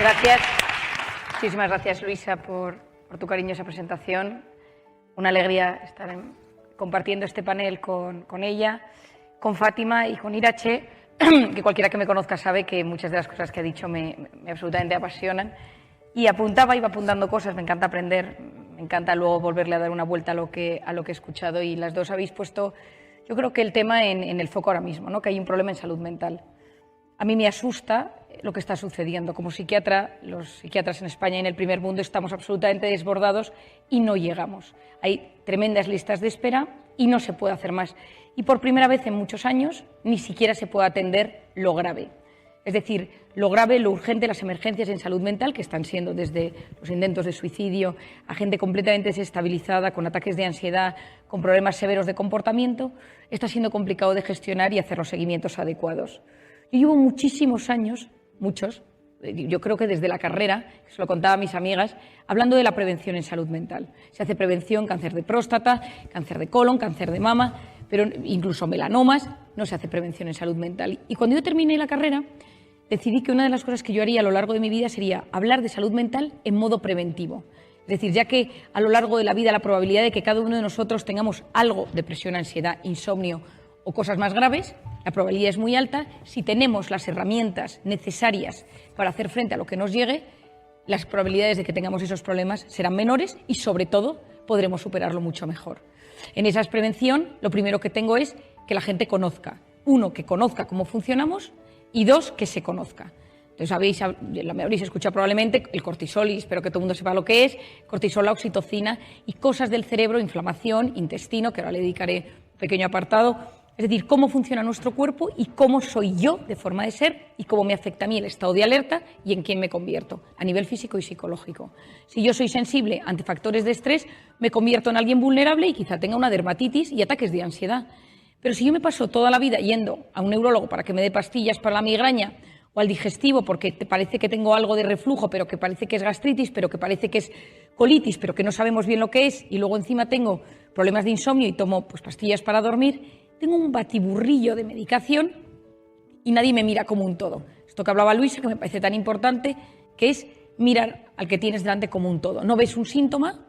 Gracias. Muchísimas gracias, Luisa, por tu cariñosa presentación. Una alegría estar compartiendo este panel con ella, con Fátima y con Irache, que cualquiera que me conozca sabe que muchas de las cosas que ha dicho me absolutamente apasionan. Y iba apuntando cosas, me encanta aprender, me encanta luego volverle a dar una vuelta a lo que he escuchado, y las dos habéis puesto, yo creo que el tema en el foco ahora mismo, ¿no? Que hay un problema en salud mental. A mí me asusta lo que está sucediendo. Como psiquiatra, los psiquiatras en España y en el primer mundo estamos absolutamente desbordados y no llegamos. Hay tremendas listas de espera y no se puede hacer más. Y por primera vez en muchos años ni siquiera se puede atender lo grave. Es decir, lo grave, lo urgente, las emergencias en salud mental, que están siendo desde los intentos de suicidio a gente completamente desestabilizada, con ataques de ansiedad, con problemas severos de comportamiento, está siendo complicado de gestionar y hacer los seguimientos adecuados. Yo llevo muchísimos años, yo creo que desde la carrera, que se lo contaba a mis amigas, hablando de la prevención en salud mental. Se hace prevención, cáncer de próstata, cáncer de colon, cáncer de mama, pero incluso melanomas, no se hace prevención en salud mental. Y cuando yo terminé la carrera, decidí que una de las cosas que yo haría a lo largo de mi vida sería hablar de salud mental en modo preventivo. Es decir, ya que a lo largo de la vida la probabilidad de que cada uno de nosotros tengamos algo, depresión, ansiedad, insomnio o cosas más graves, la probabilidad es muy alta. Si tenemos las herramientas necesarias para hacer frente a lo que nos llegue, las probabilidades de que tengamos esos problemas serán menores y, sobre todo, podremos superarlo mucho mejor. En esa prevención, lo primero que tengo es que la gente conozca. Uno, que conozca cómo funcionamos, y dos, que se conozca. Entonces, me habréis escuchado probablemente el cortisol, y espero que todo el mundo sepa lo que es, cortisol, la oxitocina y cosas del cerebro, inflamación, intestino, que ahora le dedicaré un pequeño apartado. Es decir, cómo funciona nuestro cuerpo y cómo soy yo de forma de ser y cómo me afecta a mí el estado de alerta y en quién me convierto, a nivel físico y psicológico. Si yo soy sensible ante factores de estrés, me convierto en alguien vulnerable y quizá tenga una dermatitis y ataques de ansiedad. Pero si yo me paso toda la vida yendo a un neurólogo para que me dé pastillas para la migraña, o al digestivo porque te parece que tengo algo de reflujo, pero que parece que es gastritis, pero que parece que es colitis, pero que no sabemos bien lo que es, y luego encima tengo problemas de insomnio y tomo pastillas para dormir, tengo un batiburrillo de medicación y nadie me mira como un todo. Esto que hablaba Luisa, que me parece tan importante, que es mirar al que tienes delante como un todo. No ves un síntoma,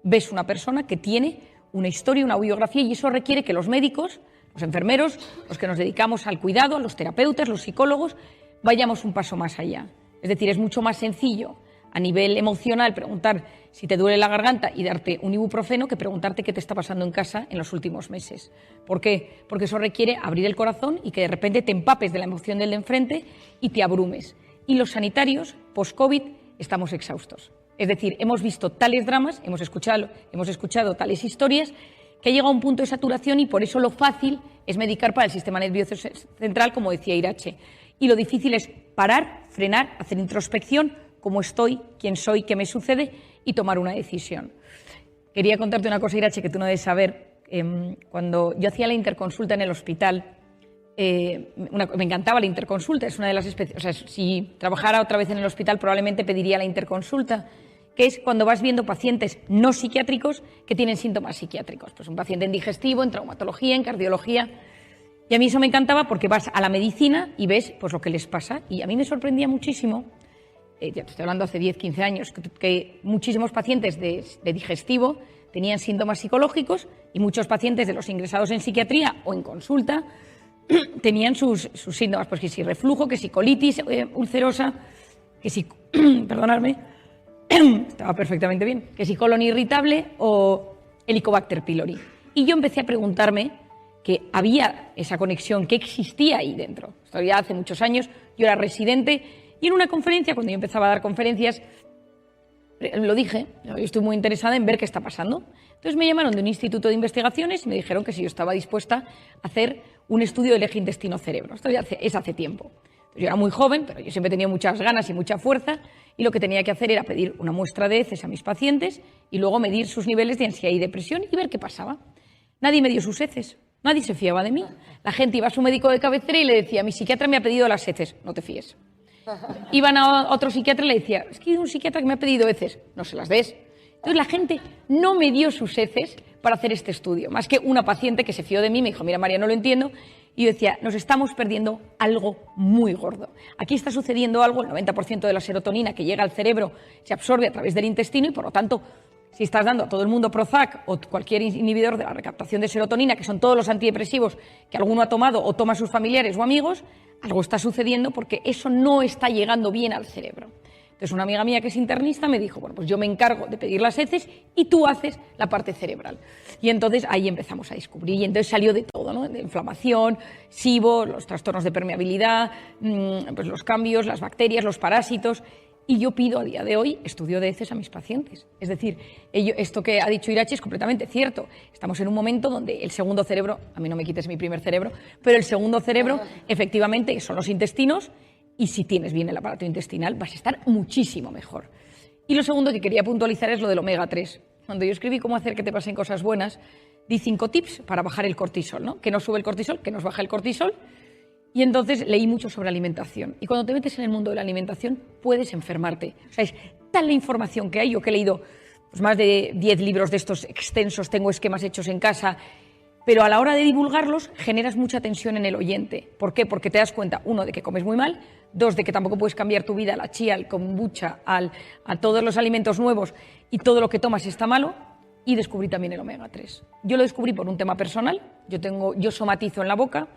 ves una persona que tiene una historia, una biografía, y eso requiere que los médicos, los enfermeros, los que nos dedicamos al cuidado, los terapeutas, los psicólogos, vayamos un paso más allá. Es decir, es mucho más sencillo a nivel emocional preguntar si te duele la garganta y darte un ibuprofeno que preguntarte qué te está pasando en casa en los últimos meses. ¿Por qué? Porque eso requiere abrir el corazón y que de repente te empapes de la emoción del de enfrente y te abrumes. Y los sanitarios, post-COVID, estamos exhaustos. Es decir, hemos visto tales dramas, hemos escuchado tales historias, que ha llegado a un punto de saturación, y por eso lo fácil es medicar para el sistema nervioso central, como decía Irache. Y lo difícil es parar, frenar, hacer introspección, cómo estoy, quién soy, qué me sucede, y tomar una decisión. Quería contarte una cosa, Irache, que tú no debes saber. Cuando yo hacía la interconsulta en el hospital, me encantaba la interconsulta. Es una de las si trabajara otra vez en el hospital probablemente pediría la interconsulta, que es cuando vas viendo pacientes no psiquiátricos que tienen síntomas psiquiátricos. Pues un paciente en digestivo, en traumatología, en cardiología. Y a mí eso me encantaba porque vas a la medicina y ves pues lo que les pasa. Y a mí me sorprendía muchísimo, ya te estoy hablando hace 10, 15 años, que muchísimos pacientes de digestivo tenían síntomas psicológicos, y muchos pacientes de los ingresados en psiquiatría o en consulta tenían sus síntomas, pues que si reflujo, que si colitis ulcerosa, que si, perdonadme, estaba perfectamente bien, que si colon irritable o Helicobacter pylori. Y yo empecé a preguntarme que había esa conexión, que existía ahí dentro. Esto ya hace muchos años, yo era residente, y en una conferencia, cuando yo empezaba a dar conferencias, lo dije, yo estoy muy interesada en ver qué está pasando. Entonces me llamaron de un instituto de investigaciones y me dijeron que si yo estaba dispuesta a hacer un estudio del eje intestino-cerebro. Esto ya es hace tiempo. Yo era muy joven, pero yo siempre tenía muchas ganas y mucha fuerza, y lo que tenía que hacer era pedir una muestra de heces a mis pacientes y luego medir sus niveles de ansiedad y depresión y ver qué pasaba. Nadie me dio sus heces, nadie se fiaba de mí. La gente iba a su médico de cabecera y le decía: mi psiquiatra me ha pedido las heces. No te fíes. Iban a otro psiquiatra y le decía: es que hay un psiquiatra que me ha pedido heces. No se las des. Entonces la gente no me dio sus heces para hacer este estudio, más que una paciente que se fió de mí, me dijo: mira, María, no lo entiendo, Y yo decía, nos estamos perdiendo algo muy gordo. Aquí está sucediendo algo, el 90% de la serotonina que llega al cerebro se absorbe a través del intestino y, por lo tanto, si estás dando a todo el mundo Prozac o cualquier inhibidor de la recaptación de serotonina, que son todos los antidepresivos que alguno ha tomado o toma sus familiares o amigos, algo está sucediendo porque eso no está llegando bien al cerebro. Entonces, una amiga mía que es internista me dijo, bueno, pues yo me encargo de pedir las heces y tú haces la parte cerebral. Y entonces ahí empezamos a descubrir, y entonces salió de todo, ¿no? De inflamación, SIBO, los trastornos de permeabilidad, pues los cambios, las bacterias, los parásitos. Y yo pido a día de hoy estudio de heces a mis pacientes. Es decir, esto que ha dicho Irache es completamente cierto. Estamos en un momento donde el segundo cerebro, a mí no me quites mi primer cerebro, pero el segundo cerebro efectivamente son los intestinos, y si tienes bien el aparato intestinal vas a estar muchísimo mejor. Y lo segundo que quería puntualizar es lo del omega 3. Cuando yo escribí cómo hacer que te pasen cosas buenas, di 5 tips para bajar el cortisol, ¿no? Que no sube el cortisol, que nos baja el cortisol. Y entonces leí mucho sobre alimentación. Y cuando te metes en el mundo de la alimentación, puedes enfermarte. O sea, es tal la información que hay. Yo que he leído pues, más de 10 libros de estos extensos, tengo esquemas hechos en casa, pero a la hora de divulgarlos generas mucha tensión en el oyente. ¿Por qué? Porque te das cuenta, 1, de que comes muy mal, 2, de que tampoco puedes cambiar tu vida, la chía, al kombucha, a todos los alimentos nuevos, y todo lo que tomas está malo. Y descubrí también el omega 3. Yo lo descubrí por un tema personal. Yo somatizo en la boca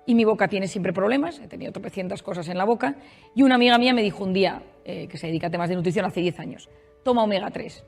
y mi boca tiene siempre problemas. He tenido tropecientas cosas en la boca. Y una amiga mía me dijo un día, que se dedica a temas de nutrición hace 10 años, toma omega 3.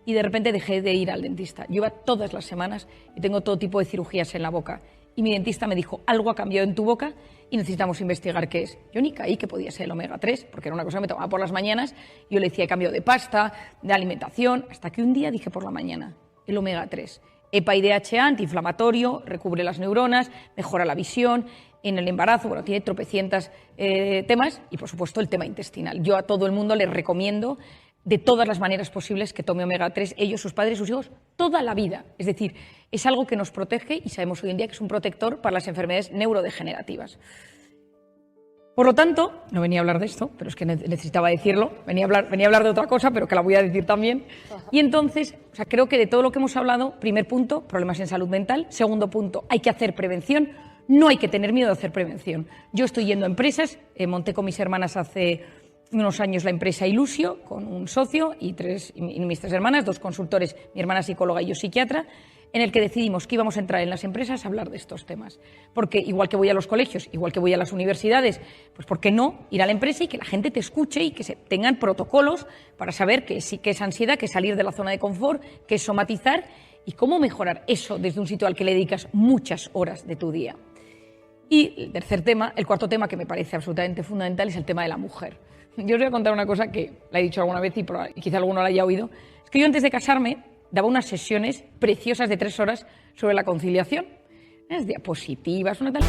Y de repente dejé de ir al dentista. Yo iba todas las semanas y tengo todo tipo de cirugías en la boca. Y mi dentista me dijo, algo ha cambiado en tu boca y necesitamos investigar qué es. Yo ni caí que podía ser el omega 3, porque era una cosa que me tomaba por las mañanas. Yo le decía, he cambiado de pasta, de alimentación, hasta que un día dije por la mañana, el omega 3. EPA y DHA, antiinflamatorio, recubre las neuronas, mejora la visión. En el embarazo, bueno, tiene tropecientas temas y, por supuesto, el tema intestinal. Yo a todo el mundo les recomiendo de todas las maneras posibles que tome omega 3, ellos, sus padres, sus hijos, toda la vida. Es decir, es algo que nos protege y sabemos hoy en día que es un protector para las enfermedades neurodegenerativas. Por lo tanto, no venía a hablar de esto, pero es que necesitaba decirlo, venía a hablar de otra cosa, pero que la voy a decir también. Y entonces, creo que de todo lo que hemos hablado, primer punto, problemas en salud mental. Segundo punto, hay que hacer prevención. No hay que tener miedo de hacer prevención. Yo estoy yendo a empresas, monté con mis hermanas hace unos años la empresa Ilusio, con un socio y mis 3 hermanas, 2 consultores, mi hermana psicóloga y yo psiquiatra, en el que decidimos que íbamos a entrar en las empresas a hablar de estos temas. Porque igual que voy a los colegios, igual que voy a las universidades, pues ¿por qué no ir a la empresa y que la gente te escuche y que se tengan protocolos para saber qué es ansiedad, qué es salir de la zona de confort, qué es somatizar y cómo mejorar eso desde un sitio al que le dedicas muchas horas de tu día? Y el cuarto tema que me parece absolutamente fundamental es el tema de la mujer. Yo os voy a contar una cosa que la he dicho alguna vez y quizá alguno la haya oído. Es que yo antes de casarme daba unas sesiones preciosas de 3 horas sobre la conciliación. Unas diapositivas, una tal...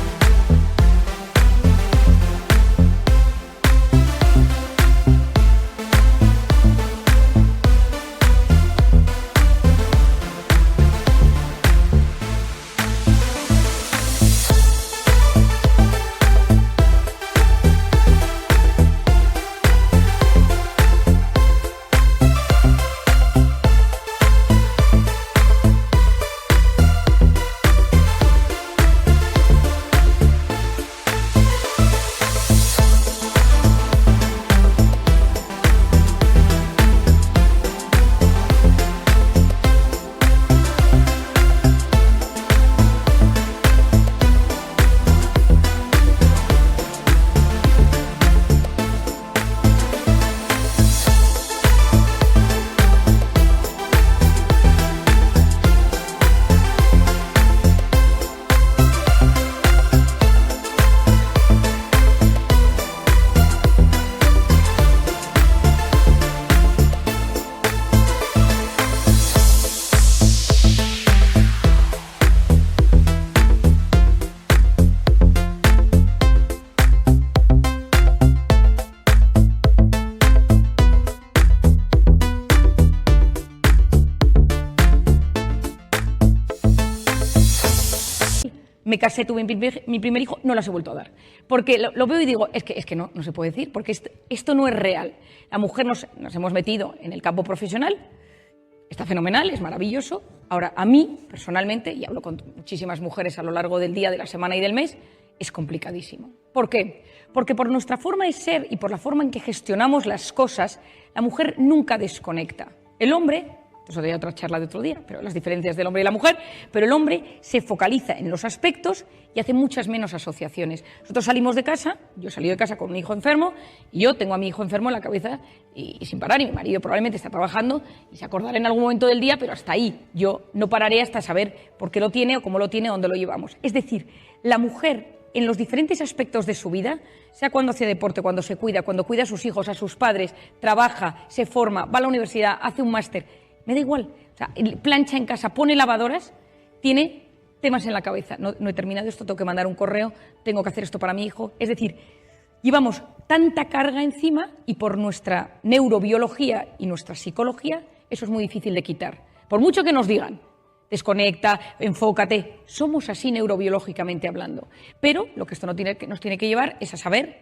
Me casé, tuve mi primer hijo, no las he vuelto a dar. Porque lo veo y digo, es que no se puede decir, porque esto no es real. La mujer nos hemos metido en el campo profesional, está fenomenal, es maravilloso. Ahora, a mí, personalmente, y hablo con muchísimas mujeres a lo largo del día, de la semana y del mes, es complicadísimo. ¿Por qué? Porque por nuestra forma de ser y por la forma en que gestionamos las cosas, la mujer nunca desconecta. El hombre, eso sería otra charla de otro día, pero las diferencias del hombre y la mujer, pero el hombre se focaliza en los aspectos y hace muchas menos asociaciones. Nosotros salimos de casa, yo he salido de casa con un hijo enfermo y yo tengo a mi hijo enfermo en la cabeza y sin parar, y mi marido probablemente está trabajando y se acordará en algún momento del día, pero hasta ahí yo no pararé hasta saber por qué lo tiene o cómo lo tiene o dónde lo llevamos. Es decir, la mujer en los diferentes aspectos de su vida, sea cuando hace deporte, cuando se cuida, cuando cuida a sus hijos, a sus padres, trabaja, se forma, va a la universidad, hace un máster, me da igual, o sea, plancha en casa, pone lavadoras, tiene temas en la cabeza. No he terminado esto, tengo que mandar un correo, tengo que hacer esto para mi hijo. Es decir, llevamos tanta carga encima y por nuestra neurobiología y nuestra psicología eso es muy difícil de quitar. Por mucho que nos digan, desconecta, enfócate, somos así neurobiológicamente hablando. Pero lo que esto nos tiene que llevar es a saber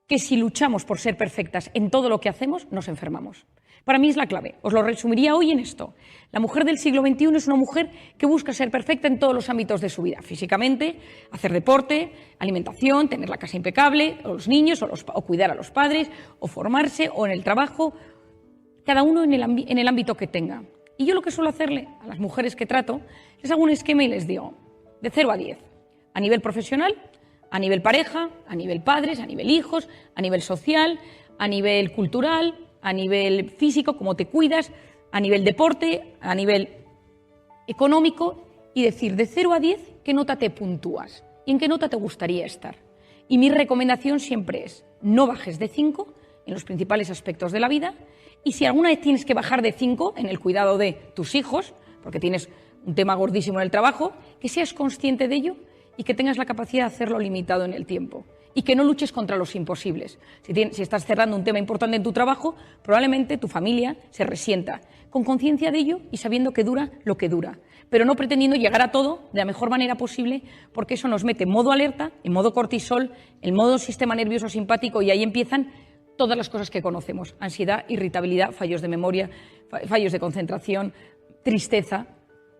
que si luchamos por ser perfectas en todo lo que hacemos, nos enfermamos. Para mí es la clave. Os lo resumiría hoy en esto. La mujer del siglo XXI es una mujer que busca ser perfecta en todos los ámbitos de su vida. Físicamente, hacer deporte, alimentación, tener la casa impecable, o los niños, o cuidar a los padres, o formarse, o en el trabajo, cada uno en el ámbito que tenga. Y yo lo que suelo hacerle a las mujeres que trato, les hago un esquema y les digo, de 0 a 10, a nivel profesional, a nivel pareja, a nivel padres, a nivel hijos, a nivel social, a nivel cultural, a nivel físico, cómo te cuidas, a nivel deporte, a nivel económico, y decir de 0 a 10 qué nota te puntúas y en qué nota te gustaría estar. Y mi recomendación siempre es no bajes de 5 en los principales aspectos de la vida, y si alguna vez tienes que bajar de 5 en el cuidado de tus hijos, porque tienes un tema gordísimo en el trabajo, que seas consciente de ello y que tengas la capacidad de hacerlo limitado en el tiempo. Y que no luches contra los imposibles. Si estás cerrando un tema importante en tu trabajo, probablemente tu familia se resienta. Con conciencia de ello y sabiendo que dura lo que dura. Pero no pretendiendo llegar a todo de la mejor manera posible, porque eso nos mete en modo alerta, en modo cortisol, en modo sistema nervioso simpático, y ahí empiezan todas las cosas que conocemos. Ansiedad, irritabilidad, fallos de memoria, fallos de concentración, tristeza.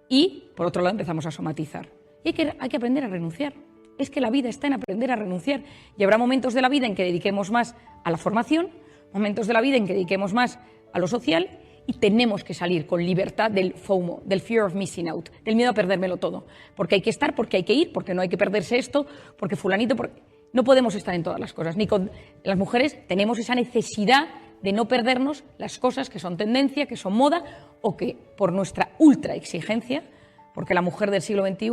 Y, por otro lado, empezamos a somatizar. Y hay que aprender a renunciar. Es que la vida está en aprender a renunciar. Y habrá momentos de la vida en que dediquemos más a la formación, momentos de la vida en que dediquemos más a lo social, y tenemos que salir con libertad del FOMO, del fear of missing out, del miedo a perdérmelo todo. Porque hay que estar, porque hay que ir, porque no hay que perderse esto, porque fulanito... No podemos estar en todas las cosas. Ni con las mujeres tenemos esa necesidad de no perdernos las cosas que son tendencia, que son moda, o que por nuestra ultra exigencia, porque la mujer del siglo XXI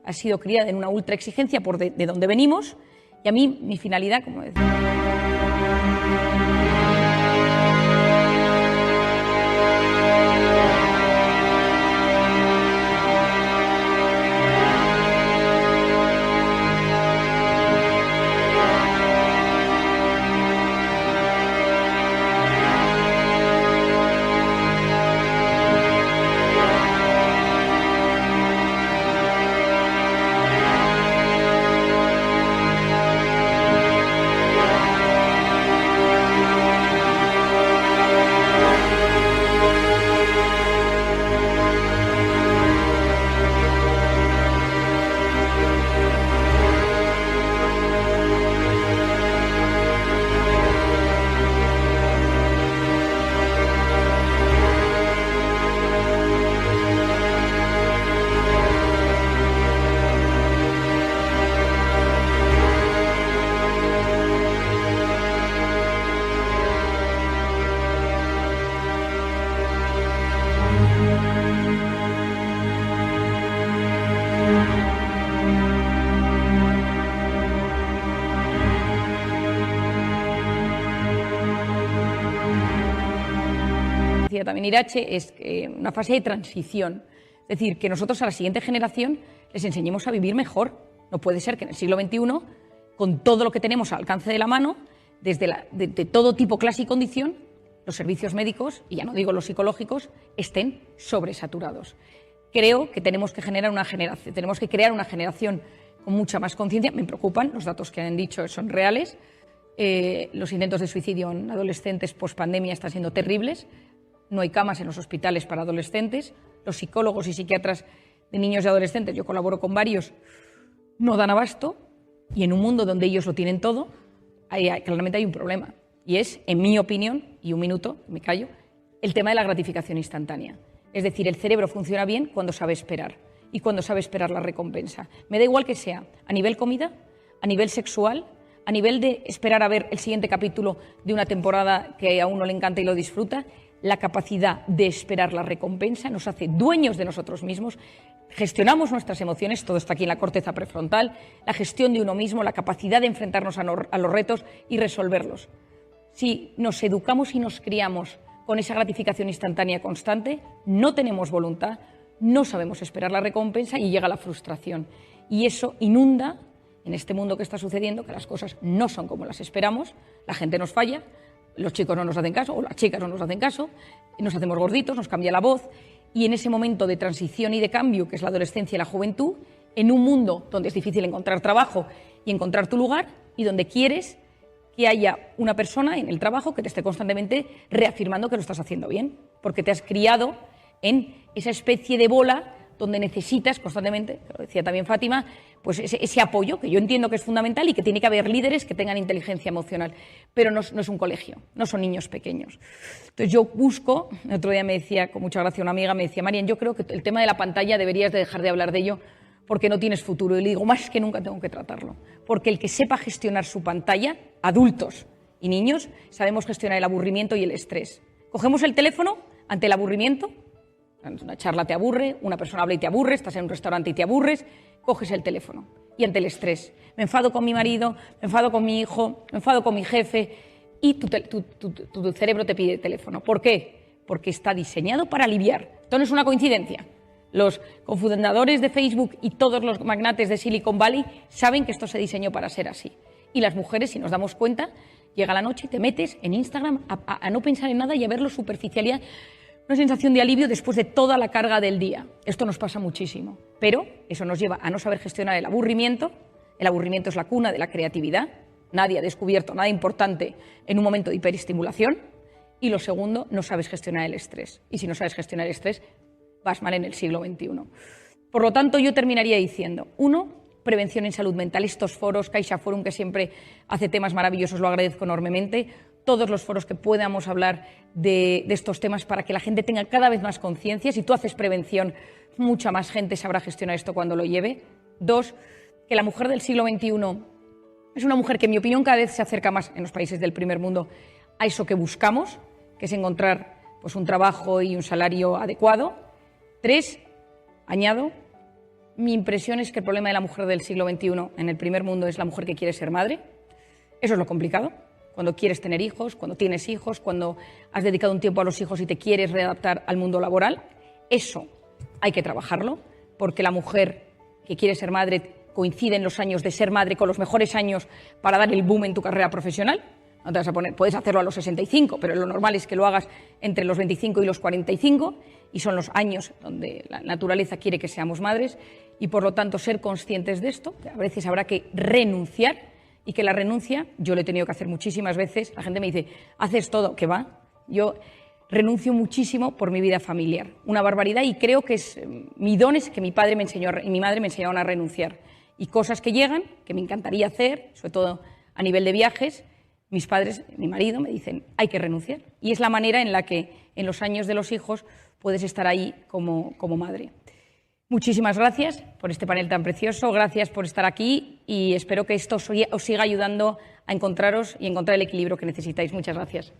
ha sido criada en una ultra exigencia por de donde venimos, y a mí mi finalidad, como decía... También Irache, es una fase de transición. Es decir, que nosotros a la siguiente generación les enseñemos a vivir mejor. No puede ser que en el siglo XXI, con todo lo que tenemos al alcance de la mano, de todo tipo, clase y condición, los servicios médicos, y ya no digo los psicológicos, estén sobresaturados. Creo que tenemos que crear una generación con mucha más conciencia. Me preocupan, los datos que han dicho son reales. Los intentos de suicidio en adolescentes post-pandemia están siendo terribles. No hay camas en los hospitales para adolescentes. Los psicólogos y psiquiatras de niños y adolescentes, yo colaboro con varios, no dan abasto. y en un mundo donde ellos lo tienen todo, claramente hay un problema. Y es, en mi opinión, y un minuto, me callo, el tema de la gratificación instantánea. Es decir, el cerebro funciona bien cuando sabe esperar y cuando sabe esperar la recompensa. Me da igual que sea a nivel comida, a nivel sexual, a nivel de esperar a ver el siguiente capítulo de una temporada que a uno le encanta y lo disfruta. La capacidad de esperar la recompensa nos hace dueños de nosotros mismos, gestionamos nuestras emociones, todo está aquí en la corteza prefrontal, la gestión de uno mismo, la capacidad de enfrentarnos a los retos y resolverlos. Si nos educamos y nos criamos con esa gratificación instantánea constante, no tenemos voluntad, no sabemos esperar la recompensa y llega la frustración. Y eso inunda en este mundo que está sucediendo, que las cosas no son como las esperamos, la gente nos falla, los chicos no nos hacen caso, o las chicas no nos hacen caso, nos hacemos gorditos, nos cambia la voz, y en ese momento de transición y de cambio, que es la adolescencia y la juventud, en un mundo donde es difícil encontrar trabajo y encontrar tu lugar, y donde quieres que haya una persona en el trabajo que te esté constantemente reafirmando que lo estás haciendo bien, porque te has criado en esa especie de bola donde necesitas constantemente, lo decía también Fátima, pues ese apoyo, que yo entiendo que es fundamental y que tiene que haber líderes que tengan inteligencia emocional, pero no es un colegio, no son niños pequeños. Entonces yo busco, el otro día me decía, con mucha gracia una amiga, me decía, Marian, yo creo que el tema de la pantalla deberías de dejar de hablar de ello porque no tienes futuro. Y le digo, más que nunca tengo que tratarlo, porque el que sepa gestionar su pantalla, adultos y niños, sabemos gestionar el aburrimiento y el estrés. Cogemos el teléfono ante el aburrimiento, una charla te aburre, una persona habla y te aburre, estás en un restaurante y te aburres, coges el teléfono. Y ante el estrés, me enfado con mi marido, me enfado con mi hijo, me enfado con mi jefe, y tu cerebro te pide el teléfono. ¿Por qué? Porque está diseñado para aliviar. Esto no es una coincidencia. Los cofundadores de Facebook y todos los magnates de Silicon Valley saben que esto se diseñó para ser así. Y las mujeres, si nos damos cuenta, llega la noche y te metes en Instagram a no pensar en nada y a ver la superficialidad, una sensación de alivio después de toda la carga del día. Esto nos pasa muchísimo, pero eso nos lleva a no saber gestionar el aburrimiento. El aburrimiento es la cuna de la creatividad. Nadie ha descubierto nada importante en un momento de hiperestimulación. Y lo segundo, no sabes gestionar el estrés. Y si no sabes gestionar el estrés, vas mal en el siglo XXI. Por lo tanto, yo terminaría diciendo, 1, prevención en salud mental. Estos foros, Caixa Forum, que siempre hace temas maravillosos, lo agradezco enormemente. Todos los foros que podamos hablar de estos temas para que la gente tenga cada vez más conciencia. Si tú haces prevención, mucha más gente sabrá gestionar esto cuando lo lleve. 2, que la mujer del siglo XXI es una mujer que, en mi opinión, cada vez se acerca más en los países del primer mundo a eso que buscamos, que es encontrar pues, un trabajo y un salario adecuado. 3, añado, mi impresión es que el problema de la mujer del siglo XXI en el primer mundo es la mujer que quiere ser madre. Eso es lo complicado. Cuando quieres tener hijos, cuando tienes hijos, cuando has dedicado un tiempo a los hijos y te quieres readaptar al mundo laboral, eso hay que trabajarlo, porque la mujer que quiere ser madre coincide en los años de ser madre con los mejores años para dar el boom en tu carrera profesional. No te vas a poner, puedes hacerlo a los 65, pero lo normal es que lo hagas entre los 25 y los 45, y son los años donde la naturaleza quiere que seamos madres, y por lo tanto ser conscientes de esto, que a veces habrá que renunciar, y que la renuncia, yo lo he tenido que hacer muchísimas veces. La gente me dice, haces todo, ¿qué va? Yo renuncio muchísimo por mi vida familiar, una barbaridad, y creo que mi don es que mi padre me enseñó y mi madre me enseñaron a renunciar. Y cosas que llegan, que me encantaría hacer, sobre todo a nivel de viajes, mis padres, mi marido, me dicen, hay que renunciar. Y es la manera en la que en los años de los hijos puedes estar ahí como madre. Muchísimas gracias por este panel tan precioso, gracias por estar aquí y espero que esto os siga ayudando a encontraros y encontrar el equilibrio que necesitáis. Muchas gracias.